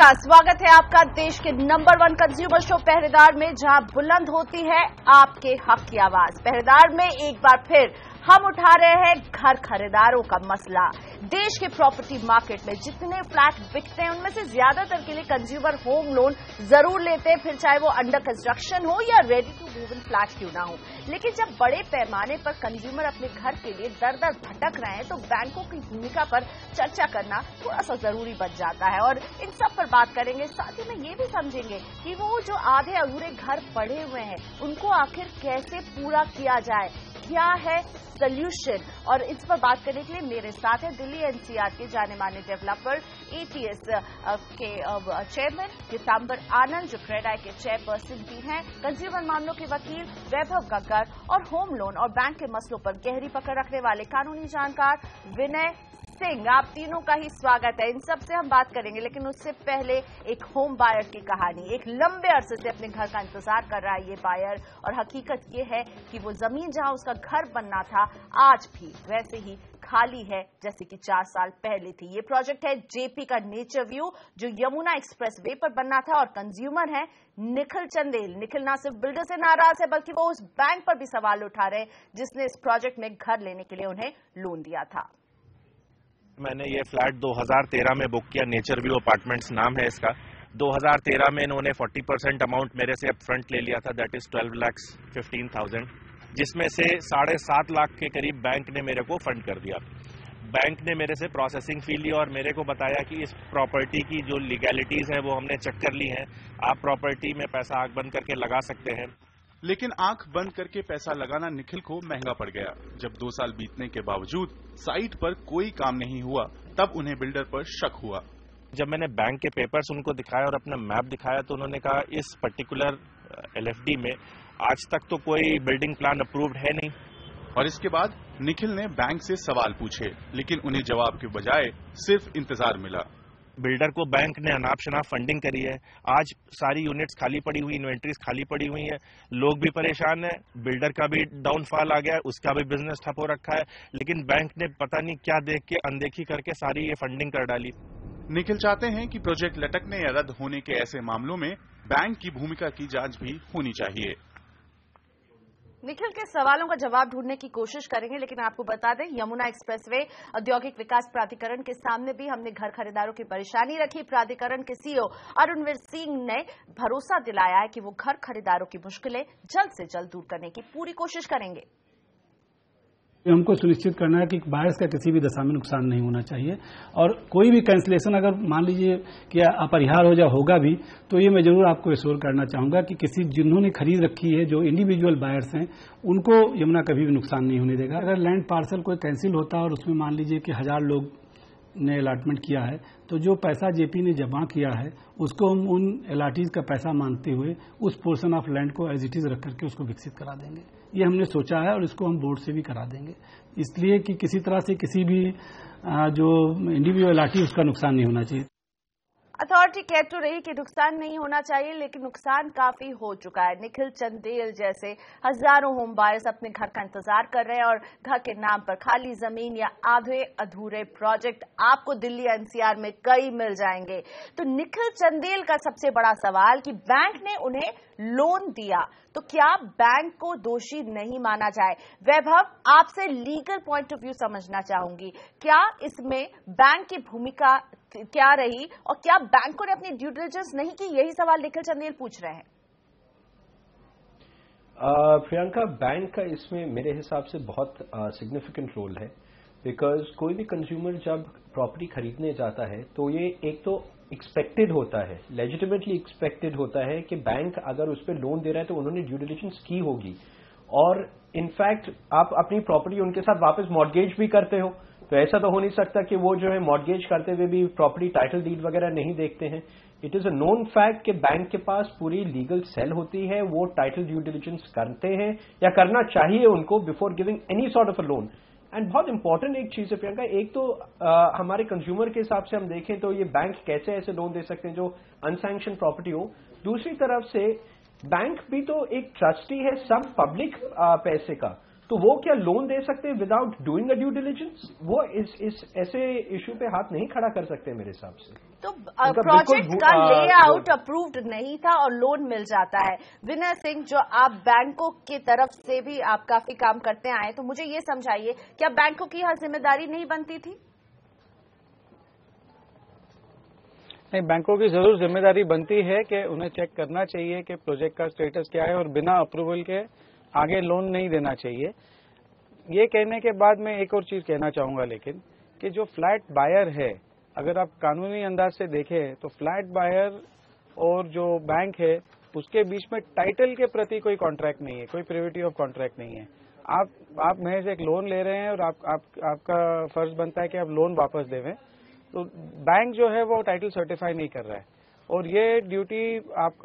नमस्कार, स्वागत है आपका देश के नंबर 1 कंज्यूमर शो पहरेदार में, जहां बुलंद होती है आपके हक की आवाज। पहरेदार में एक बार फिर हम उठा रहे हैं घर खरीदारों का मसला। देश के प्रॉपर्टी मार्केट में जितने फ्लैट बिकते हैं उनमें से ज्यादातर के लिए कंज्यूमर होम लोन जरूर लेते हैं, फिर चाहे वो अंडर कंस्ट्रक्शन हो या ready to move in flat क्यों ना हो। लेकिन जब बड़े पैमाने पर कंज्यूमर अपने घर के लिए दर दर भटक रहे हैं तो बैंकों की भूमिका पर चर्चा करना थोड़ा सा जरूरी बन जाता है, और इन सब पर बात करेंगे। साथ ही में ये भी समझेंगे कि वो जो आधे अधूरे घर पड़े हुए हैं उनको आखिर कैसे पूरा किया जाए, क्या है सोल्यूशन। और इस पर बात करने के लिए मेरे साथ है दिल्ली एनसीआर के जाने माने डेवलपर एटीएस के चेयरमैन पीताम्बर आनंद, जो क्रेडाई के चेयरपर्सन भी हैं, कंज्यूमर मामलों के वकील वैभव गग्गर और होम लोन और बैंक के मसलों पर गहरी पकड़ रखने वाले कानूनी जानकार विनय सिंह। आप तीनों का ही स्वागत है। इन सब से हम बात करेंगे, लेकिन उससे पहले एक होम बायर की कहानी। एक लंबे अरसे से अपने घर का इंतजार कर रहा है ये बायर, और हकीकत ये है कि वो जमीन जहां उसका घर बनना था आज भी वैसे ही खाली है जैसे कि 4 साल पहले थी। ये प्रोजेक्ट है जेपी का नेचर व्यू, जो यमुना एक्सप्रेस वे पर बनना था, और कंज्यूमर है निखिल चंदेल। निखिल ना सिर्फ बिल्डर से नाराज है बल्कि वो उस बैंक पर भी सवाल उठा रहे हैं जिसने इस प्रोजेक्ट में घर लेने के लिए उन्हें लोन दिया था। मैंने ये फ्लैट 2013 में बुक किया, नेचर व्यू अपार्टमेंट्स नाम है इसका। 2013 में इन्होंने 40% अमाउंट मेरे से अप फ्रंट ले लिया था, दैट इज 12,15,000, जिसमें से 7.5 लाख के करीब बैंक ने मेरे को फंड कर दिया। बैंक ने मेरे से प्रोसेसिंग फी ली और मेरे को बताया कि इस प्रॉपर्टी की जो लीगैलिटीज है वो हमने चेक कर ली है, आप प्रॉपर्टी में पैसा आंख बंद करके लगा सकते हैं। लेकिन आंख बंद करके पैसा लगाना निखिल को महंगा पड़ गया। जब 2 साल बीतने के बावजूद साइट पर कोई काम नहीं हुआ, तब उन्हें बिल्डर पर शक हुआ। जब मैंने बैंक के पेपर्स उनको दिखाया और अपना मैप दिखाया तो उन्होंने कहा इस पर्टिकुलर एलएफडी में आज तक तो कोई बिल्डिंग प्लान अप्रूव्ड है नहीं। और इसके बाद निखिल ने बैंक से सवाल पूछे, लेकिन उन्हें जवाब के बजाय सिर्फ इंतजार मिला। बिल्डर को बैंक ने अनाप शनाप फंडिंग करी है, आज सारी यूनिट्स खाली पड़ी हुई, इन्वेंट्रीज खाली पड़ी हुई है, लोग भी परेशान है, बिल्डर का भी डाउनफॉल आ गया है, उसका भी बिजनेस ठप हो रखा है, लेकिन बैंक ने पता नहीं क्या देख के अनदेखी करके सारी ये फंडिंग कर डाली। निखिल चाहते हैं कि प्रोजेक्ट लटकने या रद्द होने के ऐसे मामलों में बैंक की भूमिका की जांच भी होनी चाहिए। निखिल के सवालों का जवाब ढूंढने की कोशिश करेंगे, लेकिन आपको बता दें यमुना एक्सप्रेसवे औद्योगिक विकास प्राधिकरण के सामने भी हमने घर खरीदारों की परेशानी रखी। प्राधिकरण के सीईओ अरुणवीर सिंह ने भरोसा दिलाया है कि वो घर खरीदारों की मुश्किलें जल्द से जल्द दूर करने की पूरी कोशिश करेंगे। हमको सुनिश्चित करना है कि बायर्स का किसी भी दशा में नुकसान नहीं होना चाहिए, और कोई भी कैंसिलेशन अगर मान लीजिए कि अपरिहार्य हो जाए होगा भी, तो ये मैं जरूर आपको एश्योर करना चाहूंगा कि जिन्होंने खरीद रखी है, जो इंडिविजुअल बायर्स हैं, उनको यमुना कभी भी नुकसान नहीं होने देगा। अगर लैंड पार्सल कोई कैंसिल होता है और उसमें मान लीजिए कि 1000 लोग ने अलाटमेंट किया है, तो जो पैसा जेपी ने जमा किया है उसको हम उन अलाटीज का पैसा मानते हुए उस पोर्शन ऑफ लैंड को एज इट इज रख करके उसको विकसित करा देंगे। ये हमने सोचा है और इसको हम बोर्ड से भी करा देंगे, इसलिए कि किसी तरह से किसी भी जो इंडिविजुअल अलाटी उसका नुकसान नहीं होना चाहिए। अथॉरिटी कह तो रही कि नुकसान नहीं होना चाहिए, लेकिन नुकसान काफी हो चुका है। निखिल चंदेल जैसे हजारों होम बायर्स अपने घर का इंतजार कर रहे हैं, और घर के नाम पर खाली जमीन या आधे अधूरे प्रोजेक्ट आपको दिल्ली एनसीआर में कई मिल जाएंगे। तो निखिल चंदेल का सबसे बड़ा सवाल कि बैंक ने उन्हें लोन दिया तो क्या बैंक को दोषी नहीं माना जाए। वैभव, आपसे लीगल पॉइंट ऑफ व्यू समझना चाहूंगी, क्या इसमें बैंक की भूमिका क्या रही और क्या बैंकों ने अपनी ड्यू डिलिजेंस नहीं की? यही सवाल निखिल चंदेल पूछ रहे हैं। प्रियंका, बैंक का इसमें मेरे हिसाब से बहुत सिग्निफिकेंट रोल है, बिकॉज कोई भी कंज्यूमर जब प्रॉपर्टी खरीदने जाता है तो ये एक तो एक्सपेक्टेड होता है, लेजिटिमेटली एक्सपेक्टेड होता है कि बैंक अगर उस पर लोन दे रहा है तो उन्होंने ड्यू डिलिजेंस की होगी, और इनफैक्ट आप अपनी प्रॉपर्टी उनके साथ वापस मॉर्गेज भी करते हो, तो ऐसा तो हो नहीं सकता कि वो जो है मॉर्गेज करते हुए भी प्रॉपर्टी टाइटल डीड वगैरह नहीं देखते हैं। It is a known fact कि बैंक के पास पूरी लीगल सेल होती है, वो टाइटल ड्यू डिलिजेंस करते हैं या करना चाहिए उनको before giving any sort of a loan. And बहुत इंपॉर्टेंट एक चीज है प्रियंका, एक तो हमारे कंज्यूमर के हिसाब से हम देखें तो ये बैंक कैसे ऐसे लोन दे सकते हैं जो अनसैंक्शन प्रॉपर्टी हो। दूसरी तरफ से बैंक भी तो एक ट्रस्टी है सब पब्लिक पैसे का, तो वो क्या लोन दे सकते हैं without doing a due diligence? वो इस ऐसे इशू पे हाथ नहीं खड़ा कर सकते मेरे हिसाब से। तो प्रोजेक्ट का लेआउट अप्रूव्ड नहीं था और लोन मिल जाता है। विनय सिंह, जो आप बैंकों की तरफ से भी आप काफी काम करते आए, तो मुझे ये समझाइए, क्या बैंकों की यहाँ जिम्मेदारी नहीं बनती थी? नहीं, बैंकों की जरूर जिम्मेदारी बनती है कि उन्हें चेक करना चाहिए कि प्रोजेक्ट का स्टेटस क्या है और बिना अप्रूवल के आगे लोन नहीं देना चाहिए। ये कहने के बाद मैं एक और चीज कहना चाहूंगा, लेकिन कि जो फ्लैट बायर है, अगर आप कानूनी अंदाज से देखें तो फ्लैट बायर और जो बैंक है उसके बीच में टाइटल के प्रति कोई कॉन्ट्रैक्ट नहीं है, कोई प्रिविटी ऑफ कॉन्ट्रैक्ट नहीं है। आप महज एक लोन ले रहे हैं और आपका फर्ज बनता है कि आप लोन वापस देवें, तो बैंक जो है वो टाइटल सर्टिफाई नहीं कर रहा है और ये ड्यूटी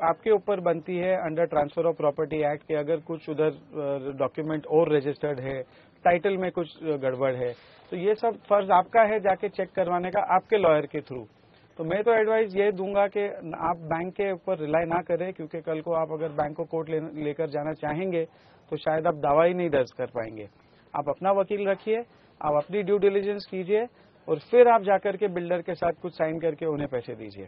आपके ऊपर बनती है under transfer of property act के। अगर कुछ उधर डॉक्यूमेंट और रजिस्टर्ड है, टाइटल में कुछ गड़बड़ है, तो ये सब फर्ज आपका है जाके चेक करवाने का आपके लॉयर के थ्रू। तो मैं तो एडवाइस ये दूंगा कि आप बैंक के ऊपर रिलाई ना करें, क्योंकि कल को आप अगर बैंक को कोर्ट लेकर जाना चाहेंगे तो शायद आप दावा ही नहीं दर्ज कर पाएंगे। आप अपना वकील रखिए, आप अपनी ड्यू डिलिजेंस कीजिए और फिर आप जाकर के बिल्डर के साथ कुछ साइन करके उन्हें पैसे दीजिए।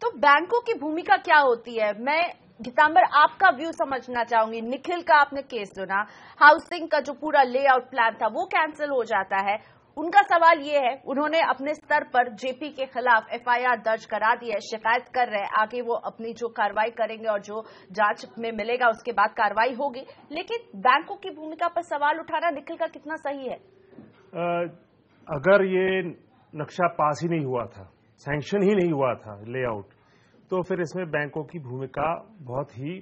तो बैंकों की भूमिका क्या होती है? मैं गीतांबर आपका व्यू समझना चाहूंगी। निखिल का आपने केस सुना, हाउसिंग का जो पूरा लेआउट प्लान था वो कैंसिल हो जाता है। उनका सवाल ये है, उन्होंने अपने स्तर पर जेपी के खिलाफ एफआईआर दर्ज करा दी है, शिकायत कर रहे हैं, आगे वो अपनी जो कार्रवाई करेंगे और जो जांच में मिलेगा उसके बाद कार्रवाई होगी। लेकिन बैंकों की भूमिका पर सवाल उठाना निखिल का कितना सही है? अगर ये नक्शा पास ही नहीं हुआ था, सैंक्शन ही नहीं हुआ था लेआउट, तो फिर इसमें बैंकों की भूमिका बहुत ही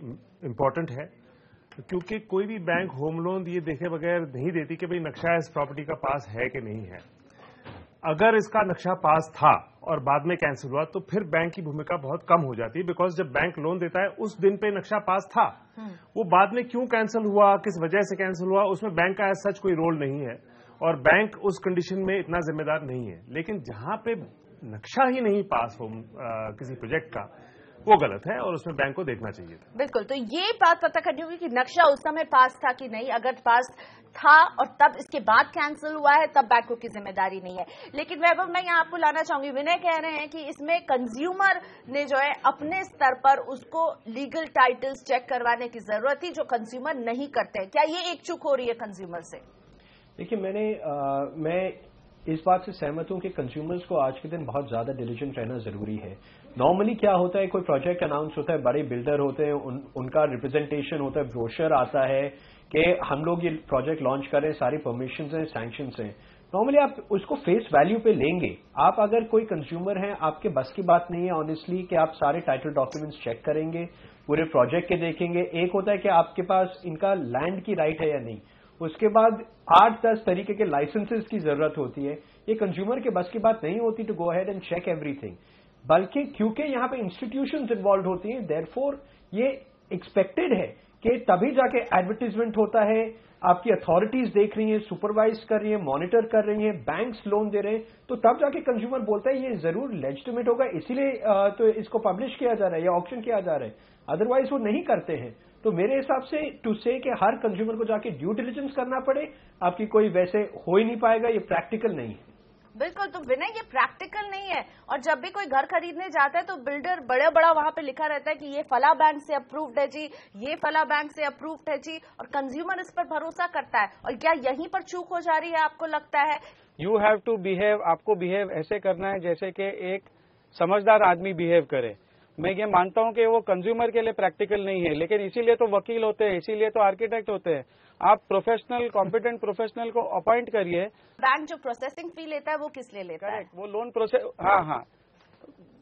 इम्पोर्टेंट है, क्योंकि कोई भी बैंक होम लोन ये देखे बगैर नहीं देती कि भाई नक्शा इस प्रॉपर्टी का पास है कि नहीं है। अगर इसका नक्शा पास था और बाद में कैंसिल हुआ तो फिर बैंक की भूमिका बहुत कम हो जाती है, बिकॉज जब बैंक लोन देता है उस दिन पे नक्शा पास था, वो बाद में क्यों कैंसिल हुआ, किस वजह से कैंसिल हुआ, उसमें बैंक का सच कोई रोल नहीं है और बैंक उस कंडीशन में इतना जिम्मेदार नहीं है। लेकिन जहां पे नक्शा ही नहीं पास हो किसी प्रोजेक्ट का, वो गलत है और उसमें बैंक को देखना चाहिए था। बिल्कुल, तो ये बात पता करनी होगी कि नक्शा उस समय पास था कि नहीं। अगर पास था और तब इसके बाद कैंसिल हुआ है तब बैंकों की जिम्मेदारी नहीं है। लेकिन वैभव, मैं यहाँ आपको लाना चाहूंगी, विनय कह रहे हैं कि इसमें कंज्यूमर ने जो है अपने स्तर पर उसको लीगल टाइटल्स चेक करवाने की जरूरत थी, जो कंज्यूमर नहीं करते। क्या ये एक चूक हो रही है कंज्यूमर से? देखिए, मैं इस बात से सहमत हूं कि कंज्यूमर्स को आज के दिन बहुत ज्यादा डिलिजेंट रहना जरूरी है। नॉर्मली क्या होता है, कोई प्रोजेक्ट अनाउंस होता है, बड़े बिल्डर होते हैं, उनका रिप्रेजेंटेशन होता है, ब्रोशर आता है कि हम लोग ये प्रोजेक्ट लॉन्च कर रहे हैं, सारी परमिशंस हैं, सैंक्शंस हैं। नॉर्मली आप उसको फेस वैल्यू पे लेंगे। आप अगर कोई कंज्यूमर हैं, आपके बस की बात नहीं है ऑनेस्टली कि आप सारे टाइटल डॉक्यूमेंट्स चेक करेंगे, पूरे प्रोजेक्ट के देखेंगे। एक होता है कि आपके पास इनका लैंड की राइट है या नहीं, उसके बाद 8-10 तरीके के लाइसेंसेस की जरूरत होती है। ये कंज्यूमर के बस की बात नहीं होती to go ahead and check everything, बल्कि क्योंकि यहां पे इंस्टीट्यूशंस इन्वॉल्व होती हैं, देयरफॉर ये एक्सपेक्टेड है कि तभी जाके एडवर्टीजमेंट होता है, आपकी अथॉरिटीज देख रही हैं, सुपरवाइज कर रही हैं, मॉनिटर कर रही हैं, बैंक्स लोन दे रहे हैं, तो तब जाके कंज्यूमर बोलता है ये जरूर लेजिटिमेट होगा, इसीलिए तो इसको पब्लिश किया जा रहा है या ऑक्शन किया जा रहा है, अदरवाइज वो नहीं करते हैं। तो मेरे हिसाब से टू से कि हर कंज्यूमर को जाके ड्यू डिलिजेंस करना पड़े, आपकी कोई वैसे हो ही नहीं पाएगा, ये प्रैक्टिकल नहीं है। बिल्कुल, तो विनय ये प्रैक्टिकल नहीं है। और जब भी कोई घर खरीदने जाता है तो बिल्डर बड़ा वहां पे लिखा रहता है कि ये फला बैंक से अप्रूव्ड है जी, ये फला बैंक से अप्रूव्ड है जी, और कंज्यूमर इस पर भरोसा करता है। और क्या यहीं पर चूक हो जा रही है, आपको लगता है? यू हैव टू बिहेव, आपको बिहेव ऐसे करना है जैसे कि एक समझदार आदमी बिहेव करे। मैं ये मानता हूं कि वो कंज्यूमर के लिए प्रैक्टिकल नहीं है, लेकिन इसीलिए तो वकील होते हैं, इसीलिए तो आर्किटेक्ट होते हैं। आप प्रोफेशनल, कॉम्पिटेंट प्रोफेशनल को अपॉइंट करिए। बैंक जो प्रोसेसिंग फी लेता है वो किस लिए लेता है? वो लोन प्रोसेस, हाँ,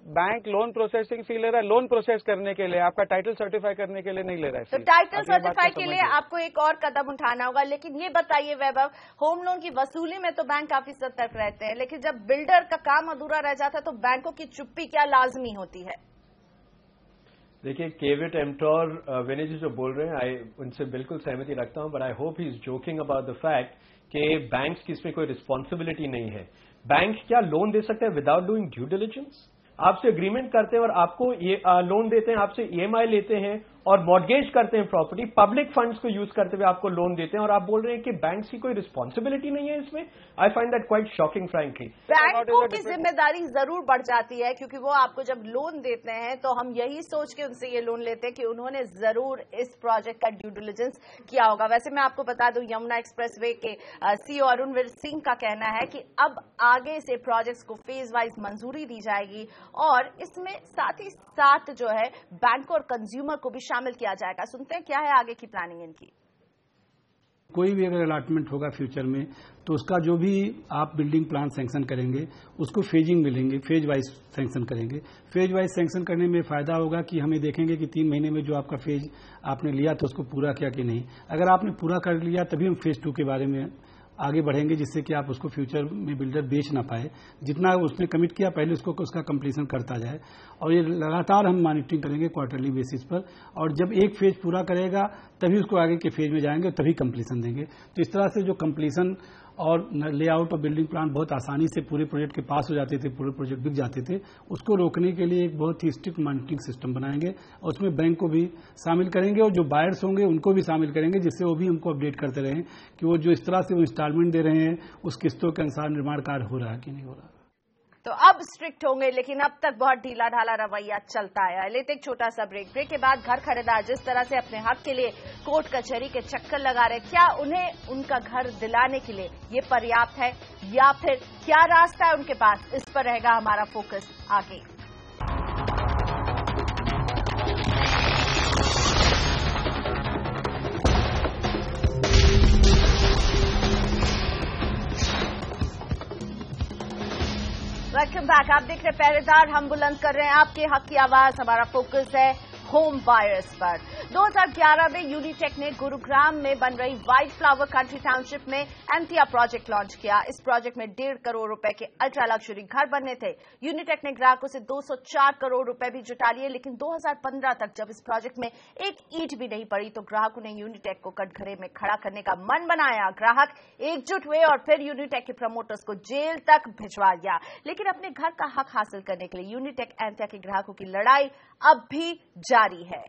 बैंक लोन प्रोसेसिंग फी ले रहा है लोन प्रोसेस करने के लिए, आपका टाइटल सर्टिफाई करने के लिए नहीं ले रहा है। तो टाइटल सर्टिफाई के लिए आपको एक और कदम उठाना होगा। लेकिन ये बताइए वैभव, होम लोन की वसूली में तो बैंक काफी सतर्क रहते हैं, लेकिन जब बिल्डर का काम अधूरा रह जाता है तो बैंकों की चुप्पी क्या लाजमी होती है? देखिए, केविट एम्टोर विनय जी जो बोल रहे हैं, उनसे बिल्कुल सहमति रखता हूं, but I hope he is joking about the fact कि बैंक्स की इसमें कोई रिस्पॉन्सिबिलिटी नहीं है। बैंक क्या लोन दे सकते हैं विदाउट डूइंग ड्यू डिलिजेंस? आपसे एग्रीमेंट करते हैं और आपको ये लोन देते हैं, आपसे ईएमआई लेते हैं और मॉर्गेज करते हैं प्रॉपर्टी, पब्लिक फंड्स को यूज करते हुए आपको लोन देते हैं, और आप बोल रहे हैं कि बैंक्स की कोई रिस्पॉन्सिबिलिटी नहीं है इसमें। I find that quite shocking frankly. बैंकों की जिम्मेदारी जरूर बढ़ जाती है, क्योंकि वो आपको जब लोन देते हैं तो हम यही सोच के उनसे ये लोन लेते हैं कि उन्होंने जरूर इस प्रोजेक्ट का ड्यू डिलिजेंस किया होगा। वैसे मैं आपको बता दूं, यमुना एक्सप्रेसवे के सीईओ अरुणवीर सिंह का कहना है कि अब आगे से प्रोजेक्ट्स को फेज वाइज मंजूरी दी जाएगी और इसमें साथ ही साथ जो है बैंक और कंज्यूमर को भी शामिल किया जाएगा। सुनते हैं क्या है आगे की प्लानिंग इनकी। कोई भी अगर अलॉटमेंट होगा फ्यूचर में तो उसका जो भी आप बिल्डिंग प्लान सैंक्शन करेंगे उसको फेजिंग मिलेंगे, फेज वाइज सैंक्शन करेंगे। फेज वाइज सैंक्शन करने में फायदा होगा कि हमें देखेंगे कि 3 महीने में जो आपका फेज आपने लिया था उसको पूरा किया कि नहीं। अगर आपने पूरा कर लिया तभी हम फेज 2 के बारे में आगे बढ़ेंगे, जिससे कि आप उसको फ्यूचर में बिल्डर बेच ना पाए। जितना उसने कमिट किया पहले उसको उसका कंप्लीशन करता जाए, और ये लगातार हम मॉनिटरिंग करेंगे क्वार्टरली बेसिस पर, और जब एक फेज पूरा करेगा तभी उसको आगे के फेज में जाएंगे और तभी कंप्लीशन देंगे। तो इस तरह से जो कंप्लीशन और लेआउट और बिल्डिंग प्लान बहुत आसानी से पूरे प्रोजेक्ट के पास हो जाते थे, पूरे प्रोजेक्ट बिक जाते थे, उसको रोकने के लिए एक बहुत ही स्ट्रिक्ट मॉनिटरिंग सिस्टम बनाएंगे और उसमें बैंक को भी शामिल करेंगे और जो बायर्स होंगे उनको भी शामिल करेंगे, जिससे वो भी हमको अपडेट करते रहें कि वो जो इस तरह से वो इंस्टॉलमेंट दे रहे हैं उस किस्तों के अनुसार निर्माण कार्य हो रहा है कि नहीं हो रहा। तो अब स्ट्रिक्ट होंगे, लेकिन अब तक बहुत ढीला ढाला रवैया चलता आया है। लेते एक छोटा सा ब्रेक के बाद घर खरीदार जिस तरह से अपने हक के लिए कोर्ट कचहरी के चक्कर लगा रहे, क्या उन्हें उनका घर दिलाने के लिए ये पर्याप्त है या फिर क्या रास्ता है उनके पास, इस पर रहेगा हमारा फोकस आगे। Welcome back. आप देख रहे पहरेदार, हम बुलंद कर रहे हैं आपके हक की आवाज। हमारा फोकस है होम बायर्स पर। 2011 में यूनिटेक ने गुरुग्राम में बन रही व्हाइट फ्लावर कंट्री टाउनशिप में एंथिया प्रोजेक्ट लॉन्च किया। इस प्रोजेक्ट में 1.5 करोड़ रुपए के अल्ट्रा लग्जरी घर बनने थे। यूनिटेक ने ग्राहकों से 204 करोड़ रुपए भी जुटा लिए, लेकिन 2015 तक जब इस प्रोजेक्ट में एक ईंट भी नहीं पड़ी तो ग्राहकों ने यूनिटेक को कटघरे में खड़ा करने का मन बनाया। ग्राहक एकजुट हुए और फिर यूनिटेक के प्रमोटर्स को जेल तक भिजवा दिया। लेकिन अपने घर का हक हासिल करने के लिए यूनिटेक एंथिया के ग्राहकों की लड़ाई अब भी जारी है।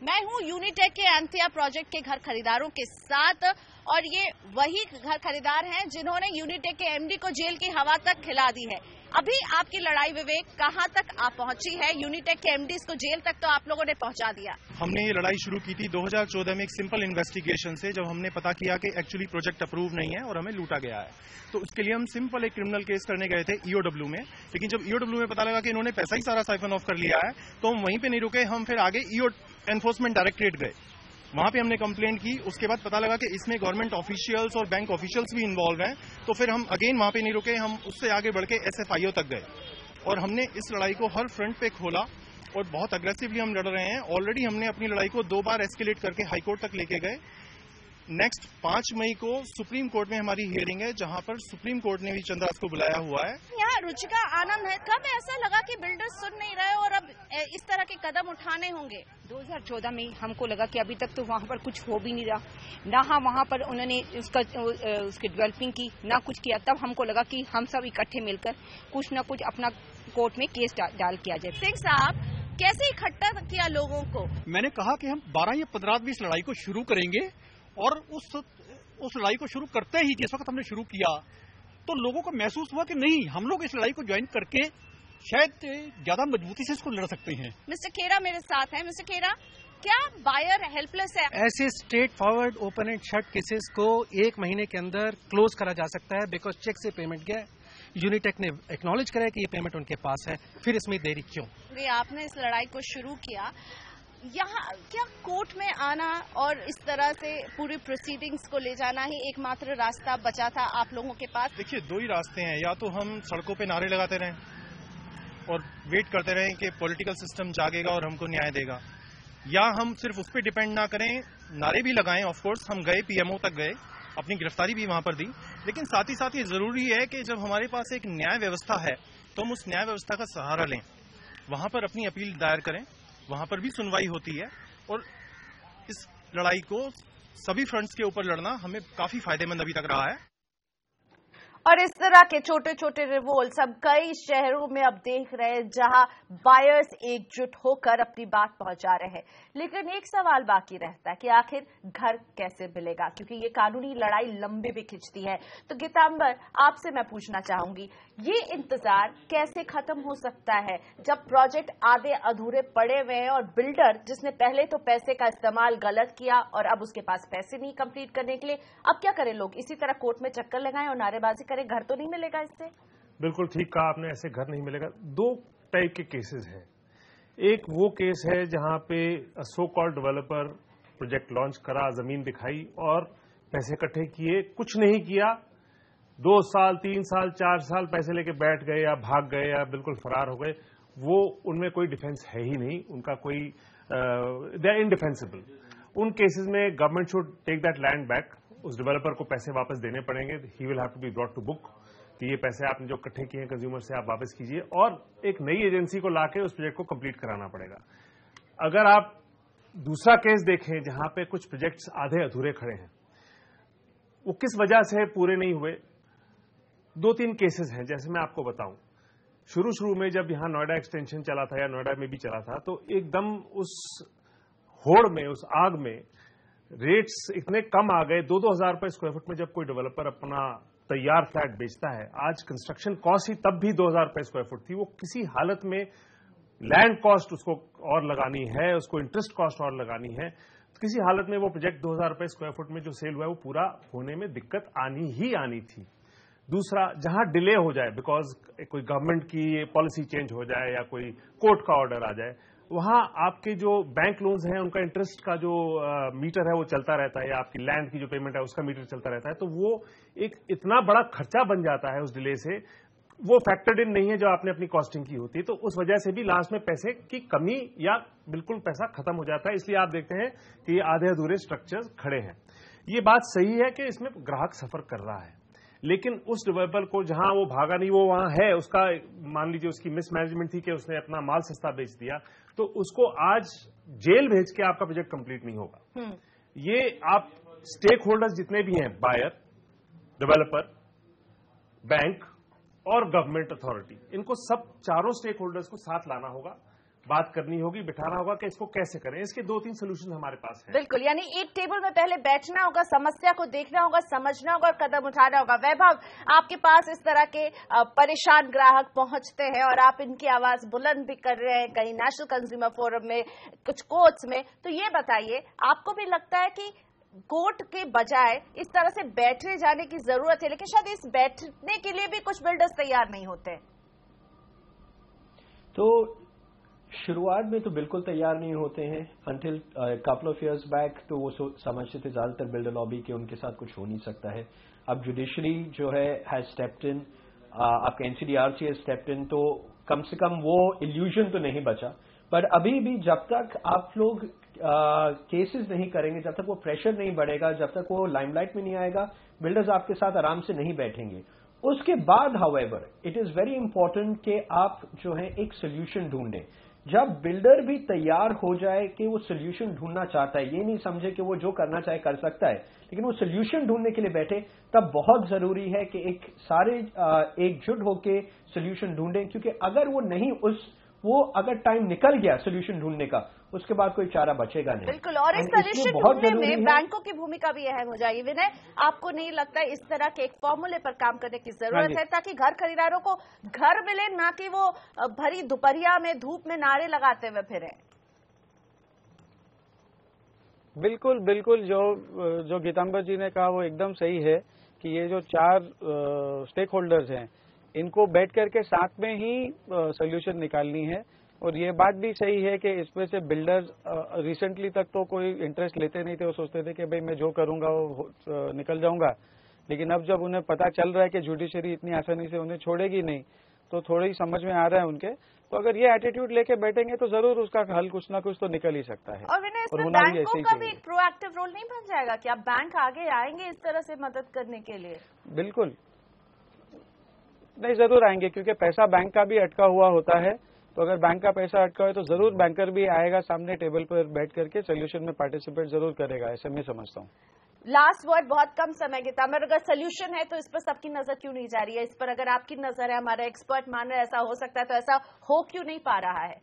मैं हूं यूनिटेक के एंथिया प्रोजेक्ट के घर खरीदारों के साथ, और ये वही घर खरीदार हैं जिन्होंने यूनिटेक के एमडी को जेल की हवा तक खिला दी है। अभी आपकी लड़ाई विवेक कहां तक आप पहुंची है? यूनिटेक के एमडीज को जेल तक तो आप लोगों ने पहुंचा दिया। हमने ये लड़ाई शुरू की थी 2014 में एक सिंपल इन्वेस्टिगेशन से, जब हमने पता किया कि एक्चुअली प्रोजेक्ट अप्रूव नहीं है और हमें लूटा गया है। तो उसके लिए हम सिंपल एक क्रिमिनल केस करने गए थे ईओडब्ल्यू में, लेकिन जब ईओडब्ल्यू में पता लगा कि इन्होंने पैसा ही सारा साइफन ऑफ कर लिया है तो हम वहीं पे नहीं रुके, हम फिर आगे ईओ एनफोर्समेंट डायरेक्टरेट गए। वहां पे हमने कंप्लेंट की। उसके बाद पता लगा कि इसमें गवर्नमेंट ऑफिशियल्स और बैंक ऑफिशियल्स भी इन्वॉल्व हैं, तो फिर हम अगेन वहां पे नहीं रुके, हम उससे आगे बढ़ के एसएफआईओ तक गए और हमने इस लड़ाई को हर फ्रंट पे खोला और बहुत अग्रेसिवली हम लड़ रहे हैं। ऑलरेडी हमने अपनी लड़ाई को 2 बार एस्केलेट करके हाईकोर्ट तक लेके गए। नेक्स्ट 5 मई को सुप्रीम कोर्ट में हमारी हियरिंग है, जहां पर सुप्रीम कोर्ट ने भी चंद्रास को बुलाया हुआ है। यहाँ रुचिका आनंद है। कब ऐसा लगा कि बिल्डर्स सुन नहीं रहे और अब इस तरह के कदम उठाने होंगे? 2014 में हमको लगा कि अभी तक तो वहाँ पर कुछ हो भी नहीं रहा, ना वहाँ पर उन्होंने उसकी डेवलपिंग की, ना कुछ किया। तब हमको लगा कि हम सब इकट्ठे मिलकर कुछ न कुछ अपना कोर्ट में केस डाल किया जाए। सिंह साहब, कैसे इकट्ठा किया लोगों को? मैंने कहा कि हम 12 या 15 आदमी इस लड़ाई को शुरू करेंगे, और उस लड़ाई को शुरू करते ही जिस वक्त हमने शुरू किया तो लोगों को महसूस हुआ कि नहीं, हम लोग इस लड़ाई को ज्वाइन करके शायद ज्यादा मजबूती से इसको लड़ सकते हैं। मिस्टर खेरा मेरे साथ हैं। मिस्टर खेरा, क्या बायर हेल्पलेस है? ऐसे straight forward open and shut cases को 1 महीने के अंदर क्लोज करा जा सकता है, बिकॉज चेक से पेमेंट गया। यूनिटेक ने एक्नॉलेज करा कि ये पेमेंट उनके पास है, फिर इसमें देरी क्यों? आपने इस लड़ाई को शुरू किया, यहाँ क्या कोर्ट में आना और इस तरह से पूरी प्रोसीडिंग्स को ले जाना ही एकमात्र रास्ता बचा था आप लोगों के पास? देखिए, 2 ही रास्ते हैं। या तो हम सड़कों पे नारे लगाते रहें और वेट करते रहें कि पॉलिटिकल सिस्टम जागेगा और हमको न्याय देगा, या हम सिर्फ उस पर डिपेंड ना करें, नारे भी लगाएं। ऑफ कोर्स हम गए, पीएमओ तक गए, अपनी गिरफ्तारी भी वहां पर दी, लेकिन साथ ही साथ ये जरूरी है कि जब हमारे पास एक न्याय व्यवस्था है तो हम उस न्याय व्यवस्था का सहारा लें, वहां पर अपनी अपील दायर करें, वहां पर भी सुनवाई होती है। और इस लड़ाई को सभी फ्रंट्स के ऊपर लड़ना हमें काफी फायदेमंद अभी तक रहा है। और इस तरह के छोटे छोटे रिवोल्ट्स हम कई शहरों में अब देख रहे हैं जहां बायर्स एकजुट होकर अपनी बात पहुंचा रहे हैं। लेकिन एक सवाल बाकी रहता है कि आखिर घर कैसे मिलेगा, क्योंकि ये कानूनी लड़ाई लंबी भी खिंचती है। तो गीतांबर, आपसे मैं पूछना चाहूंगी, ये इंतजार कैसे खत्म हो सकता है जब प्रोजेक्ट आधे अधूरे पड़े हुए हैं और बिल्डर जिसने पहले तो पैसे का इस्तेमाल गलत किया और अब उसके पास पैसे नहीं कंप्लीट करने के लिए, अब क्या करें लोग? इसी तरह कोर्ट में चक्कर लगाएं और नारेबाजी करें? घर तो नहीं मिलेगा इससे? बिल्कुल ठीक कहा आपने, ऐसे घर नहीं मिलेगा। दो टाइप के केसेस हैं। एक वो केस है जहां पे so called developer project launch करा, जमीन दिखाई और पैसे इकट्ठे किए, कुछ नहीं किया, 2 साल 3 साल 4 साल पैसे लेके बैठ गए या भाग गए या बिल्कुल फरार हो गए। वो उनमें कोई डिफेंस है ही नहीं, उनका कोई दे आर इनडिफेंसिबल। उन केसेस में government should take that land back. उस डेवलपर को पैसे वापस देने पड़ेंगे। He will have to be brought to book कि ये पैसे आपने जो इकट्ठे किए हैं कंज्यूमर से, आप वापस कीजिए, और एक नई एजेंसी को लाके उस प्रोजेक्ट को कंप्लीट कराना पड़ेगा। अगर आप दूसरा केस देखें जहां पे कुछ प्रोजेक्ट्स आधे अधूरे खड़े हैं, वो किस वजह से पूरे नहीं हुए, 2-3 केसेस हैं। जैसे मैं आपको बताऊं, शुरू में जब यहां नोएडा एक्सटेंशन चला था या नोएडा में भी चला था, तो एकदम उस होड़ में, उस आग में रेट्स इतने कम आ गए, 2-2 हजार रुपए स्क्वायर फुट में जब कोई डेवलपर अपना तैयार फ्लैट बेचता है, आज कंस्ट्रक्शन कॉस्ट ही तब भी 2,000 रुपए स्क्वायर फुट थी, वो किसी हालत में लैंड कॉस्ट उसको और लगानी है, उसको इंटरेस्ट कॉस्ट और लगानी है, तो किसी हालत में वो प्रोजेक्ट 2,000 रुपए स्क्वायर फुट में जो सेल हुआ है वो पूरा होने में दिक्कत आनी ही आनी थी। दूसरा, जहां डिले हो जाए बिकॉज कोई गवर्नमेंट की पॉलिसी चेंज हो जाए या कोई कोर्ट का ऑर्डर आ जाए, वहां आपके जो बैंक लोन्स हैं उनका इंटरेस्ट का जो मीटर है वो चलता रहता है, या आपकी लैंड की जो पेमेंट है उसका मीटर चलता रहता है, तो वो एक इतना बड़ा खर्चा बन जाता है उस डिले से, वो फैक्टर्ड इन नहीं है जो आपने अपनी कॉस्टिंग की होती है। तो उस वजह से भी लास्ट में पैसे की कमी या बिल्कुल पैसा खत्म हो जाता है। इसलिए आप देखते हैं कि ये आधे अधूरे स्ट्रक्चर्स खड़े हैं। ये बात सही है कि इसमें ग्राहक सफर कर रहा है, लेकिन उस डेवलपर को जहां वो भागा नहीं, वो वहां है, उसका मान लीजिए उसकी मिसमैनेजमेंट थी कि उसने अपना माल सस्ता बेच दिया, तो उसको आज जेल भेज के आपका प्रोजेक्ट कंप्लीट नहीं होगा। ये आप स्टेक होल्डर्स जितने भी हैं, बायर, डेवलपर, बैंक और गवर्नमेंट अथॉरिटी, इनको सब चारों स्टेक होल्डर्स को साथ लाना होगा, बात करनी होगी, बिठाना होगा कि इसको कैसे करें। इसके 2-3 सोल्यूशन हमारे पास हैं। बिल्कुल, यानी एक टेबल में पहले बैठना होगा, समस्या को देखना होगा, समझना होगा और कदम उठाना होगा। वैभव, आपके पास इस तरह के परेशान ग्राहक पहुंचते हैं और आप इनकी आवाज बुलंद भी कर रहे हैं, कहीं नेशनल कंज्यूमर फोरम में, कुछ कोर्ट्स में, तो ये बताइए, आपको भी लगता है कि कोर्ट के बजाय इस तरह से बैठे जाने की जरूरत है, लेकिन शायद इस बैठने के लिए भी कुछ बिल्डर्स तैयार नहीं होते? तो शुरुआत में तो बिल्कुल तैयार नहीं होते हैं। Until couple of years back तो वो समझते थे ज्यादातर बिल्डर लॉबी के उनके साथ कुछ हो नहीं सकता है। अब जुडिशरी जो है हैज स्टेप्ड इन, आपका एनसीडीआरसी हैज स्टेप्ड इन, तो कम से कम वो इल्यूजन तो नहीं बचा। पर अभी भी जब तक आप लोग केसेस नहीं करेंगे, जब तक वो प्रेशर नहीं बढ़ेगा, जब तक वो लाइमलाइट में नहीं आएगा, बिल्डर्स आपके साथ आराम से नहीं बैठेंगे। उसके बाद however it is very important कि आप जो है एक सोल्यूशन ढूंढें। जब बिल्डर भी तैयार हो जाए कि वो सोल्यूशन ढूंढना चाहता है, ये नहीं समझे कि वो जो करना चाहे कर सकता है, लेकिन वो सोल्यूशन ढूंढने के लिए बैठे, तब बहुत जरूरी है कि एक सारे एकजुट होके सोल्यूशन ढूंढें। क्योंकि अगर वो नहीं, वो अगर टाइम निकल गया सोल्यूशन ढूंढने का, उसके बाद कोई चारा बचेगा नहीं। बिल्कुल, और इस सोल्यूशन ढूंढने में बैंकों की भूमिका भी अहम हो जाएगी। विनय, आपको नहीं लगता इस तरह के एक फॉर्मूले पर काम करने की जरूरत है ताकि घर खरीदारों को घर मिले, ना कि वो भरी दोपहरिया में धूप में नारे लगाते हुए फिरे? बिल्कुल बिल्कुल, जो गीतांबर जी ने कहा वो एकदम सही है कि ये जो 4 स्टेक होल्डर्स हैं, इनको बैठ करके साथ में ही सोल्यूशन निकालनी है। और ये बात भी सही है कि इसमें से बिल्डर्स रिसेंटली तक तो कोई इंटरेस्ट लेते नहीं थे, वो सोचते थे कि भाई मैं जो करूंगा वो निकल जाऊंगा, लेकिन अब जब उन्हें पता चल रहा है कि जुडिशरी इतनी आसानी से उन्हें छोड़ेगी नहीं, तो थोड़ी समझ में आ रहा है उनके। तो अगर ये एटीट्यूड लेके बैठेंगे तो जरूर उसका हल कुछ ना कुछ तो निकल ही सकता है। और विनय, इसमें बैंकों का भी एक प्रोएक्टिव रोल नहीं बन जाएगा? क्या बैंक आगे आएंगे इस तरह से मदद करने के लिए? बिल्कुल नहीं, जरूर आएंगे, क्योंकि पैसा बैंक का भी अटका हुआ होता है, तो अगर बैंक का पैसा अटका है तो जरूर बैंकर भी आएगा सामने टेबल पर बैठ करके सोल्यूशन में पार्टिसिपेट जरूर करेगा, ऐसे मैं समझता हूँ। लास्ट वर्ड, बहुत कम समय गीतांबर, अगर सोल्यूशन है तो इस पर सबकी नजर क्यों नहीं जा रही है? इस पर अगर आपकी नजर है, हमारा एक्सपर्ट मान रहे ऐसा हो सकता है, तो ऐसा हो क्यों नहीं पा रहा है?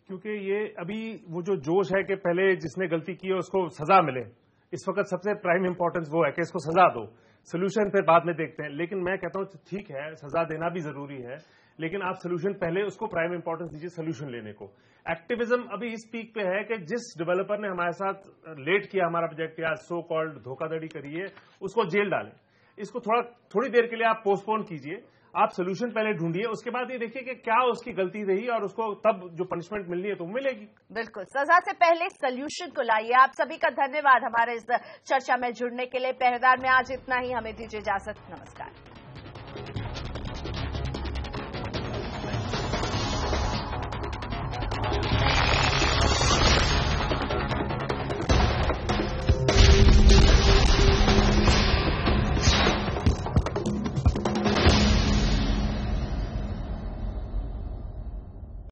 क्योंकि ये अभी वो जो जोश है कि पहले जिसने गलती की है उसको सजा मिले, इस वक्त सबसे प्राइम इंपॉर्टेंस वो है कि इसको सजा दो, सोल्यूशन फिर बाद में देखते हैं। लेकिन मैं कहता हूं ठीक है, सजा देना भी जरूरी है, लेकिन आप सोल्यूशन पहले उसको प्राइम इंपॉर्टेंस दीजिए सोल्यूशन लेने को। एक्टिविज्म अभी इस पीक पे है कि जिस डेवलपर ने हमारे साथ लेट किया हमारा प्रोजेक्ट या सो कॉल्ड धोखाधड़ी करी है उसको जेल डालें। इसको थोड़ी देर के लिए आप पोस्टपोन कीजिए, आप सोल्यूशन पहले ढूंढिए, उसके बाद ये देखिए कि क्या उसकी गलती रही और उसको तब जो पनिशमेंट मिलनी है तो मिलेगी। बिल्कुल, सजा से पहले सोल्यूशन को लाइए। आप सभी का धन्यवाद हमारे इस चर्चा में जुड़ने के लिए। पहरेदार में आज इतना ही, हमें दीजिए इजाजत, नमस्कार।